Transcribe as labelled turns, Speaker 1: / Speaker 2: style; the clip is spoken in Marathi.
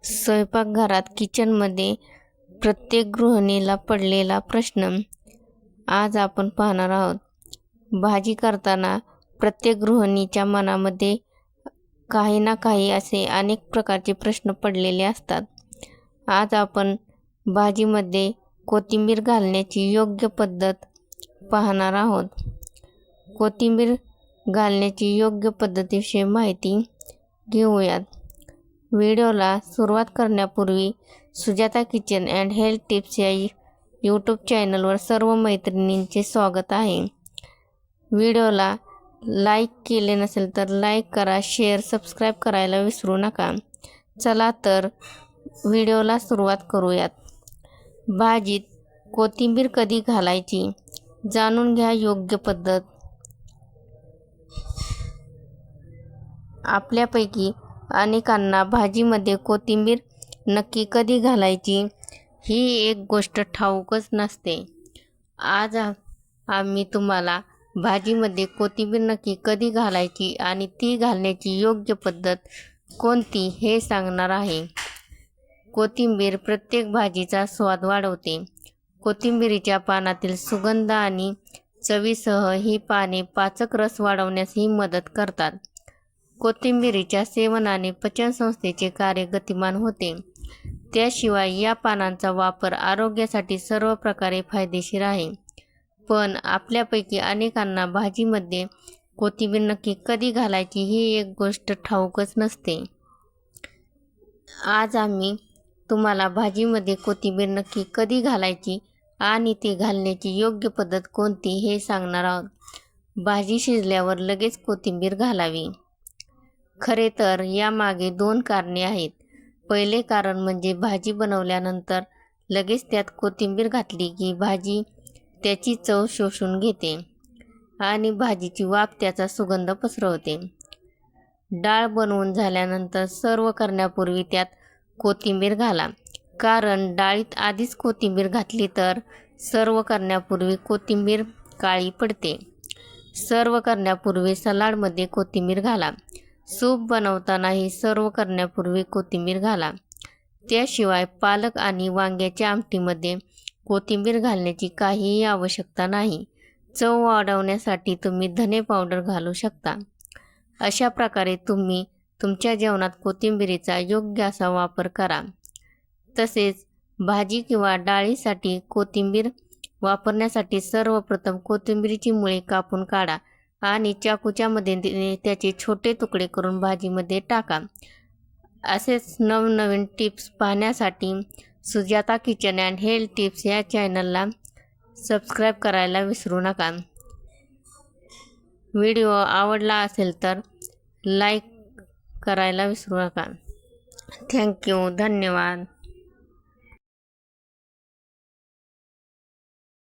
Speaker 1: स्वयंपाकघरात किचनमध्ये प्रत्येक गृहिणीला पडलेला प्रश्न आज आपण पाहणार आहोत. भाजी करताना प्रत्येक गृहिणीच्या मनामध्ये काही ना काही असे अनेक प्रकारचे प्रश्न पडलेले असतात. आज आपण भाजीमध्ये कोथिंबीर घालण्याची योग्य पद्धत पाहणार आहोत. कोथिंबीर घालण्याची योग्य पद्धतीविषयी माहिती घेऊयात. व्हिडिओला सुरुवात करण्यापूर्वी Sujata kitchen and health tips या यूट्यूब चॅनलवर सर्व मैत्रिणींचे स्वागत आहे. व्हिडिओला लाईक केले नसेल तर लाईक करा, शेअर, सबस्क्राईब करायला विसरू नका. चला तर व्हिडिओला सुरुवात करूयात. भाजीत कोथिंबीर कधी घालायची जाणून घ्या योग्य पद्धत. आपल्यापैकी अनेकांना भाजीमध्ये कोथिंबीर नक्की कधी घालायची ही एक गोष्ट ठाऊकच नसते. आज आम्ही तुम्हाला भाजीमध्ये कोथिंबीर नक्की कधी घालायची आणि ती घालण्याची योग्य पद्धत कोणती हे सांगणार आहे. कोथिंबीर प्रत्येक भाजीचा स्वाद वाढवते. कोथिंबीरीच्या पानातील सुगंध आणि चवीसह ही पाने पाचक रस वाढवण्यासही मदत करतात. कोथिंबीरीच्या सेवनाने पचनसंस्थेचे कार्य गतिमान होते. त्याशिवाय या पानांचा वापर आरोग्यासाठी सर्व प्रकारे फायदेशीर आहे. पण आपल्यापैकी अनेकांना भाजीमध्ये कोथिंबीर नक्की कधी घालायची ही एक गोष्ट ठाऊकच नसते. आज आम्ही तुम्हाला भाजीमध्ये कोथिंबीर नक्की कधी घालायची आणि ती घालण्याची योग्य पद्धत कोणती हे सांगणार आहोत. भाजी शिजल्यावर लगेच कोथिंबीर घालावी. खरे तर यामागे 2 कारणे आहेत. पहिले कारण म्हणजे भाजी बनवल्यानंतर लगेच त्यात कोथिंबीर घातली की भाजी त्याची चव शोषून घेते आणि भाजीची वाफ त्याचा सुगंध पसरवते. डाळ बनवून झाल्यानंतर सर्व करण्यापूर्वी त्यात कोथिंबीर घाला. कारण डाळीत आधीच कोथिंबीर घातली तर सर्व करण्यापूर्वी कोथिंबीर काळी पडते. सर्व करण्यापूर्वी सलाडमध्ये कोथिंबीर घाला. सूप बनवतानाही सर्व करण्यापूर्वी कोथिंबीर घाला. त्याशिवाय पालक आणि वांग्याच्या आमटीमध्ये कोथिंबीर घालण्याची काहीही आवश्यकता नाही. चव वाढवण्यासाठी तुम्ही धने पावडर घालू शकता. अशा प्रकारे तुम्ही तुमच्या जेवणात कोथिंबीरीचा योग्य असा वापर करा. तसेच भाजी किंवा डाळीसाठी कोथिंबीर वापरण्यासाठी सर्वप्रथम कोथिंबीरीची मुळे कापून काढा आणि चाकूच्या मदतीने त्याचे छोटे तुकडे करून भाजीमध्ये टाका. असेच नवनवीन टिप्स पाहण्यासाठी Sujata kitchen and health tips या चॅनलला सबस्क्राईब करायला विसरू नका. व्हिडिओ आवडला असेल तर लाईक करायला विसरू नका. थँक्यू. धन्यवाद.